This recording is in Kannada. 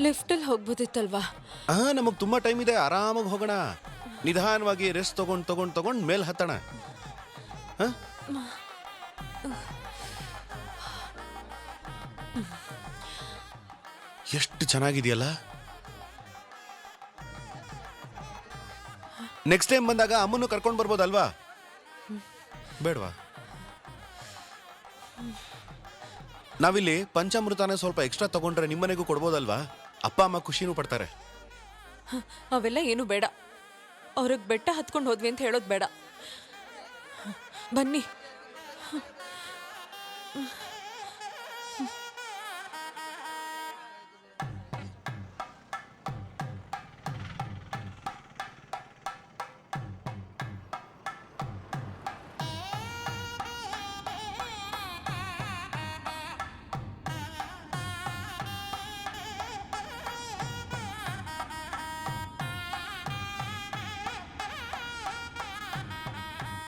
ಲಿಫ್ಟಲ್ಲಿ ಹೋಗ್ಬೋದಿತ್ತಲ್ವಾ? ನಮಗೆ ತುಂಬಾ ಟೈಮ್ ಇದೆ, ಆರಾಮಾಗಿ ಹೋಗೋಣ. ನಿಧಾನವಾಗಿ ರೆಸ್ಟ್ ತಗೊಂಡ್ ಮೇಲ್ ಹತ್ತಣ. ಎಷ್ಟು ಚೆನ್ನಾಗಿದೆಯಲ್ಲ. ನೆಕ್ಸ್ಟ್ ಟೈಮ್ ಬಂದಾಗ ಅಮ್ಮನ್ನು ಕರ್ಕೊಂಡು ಬರ್ಬೋದಲ್ವಾ? ಬೇಡವಾ? ನಾವಿಲ್ಲಿ ಪಂಚಾಮೃತನ ಸ್ವಲ್ಪ ಎಕ್ಸ್ಟ್ರಾ ತಗೊಂಡ್ರೆ ನಿಮ್ಮನೆಗೂ ಕೊಡ್ಬೋದಲ್ವಾ? ಅಪ್ಪ ಅಮ್ಮ ಖುಷಿನೂ ಪಡ್ತಾರೆ. ಅವೆಲ್ಲ ಏನು ಬೇಡ. ಅವ್ರಿಗೆ ಬೆಟ್ಟ ಹತ್ಕೊಂಡು ಹೋದ್ವಿ ಅಂತ ಹೇಳೋದು ಬೇಡ. ಬನ್ನಿ.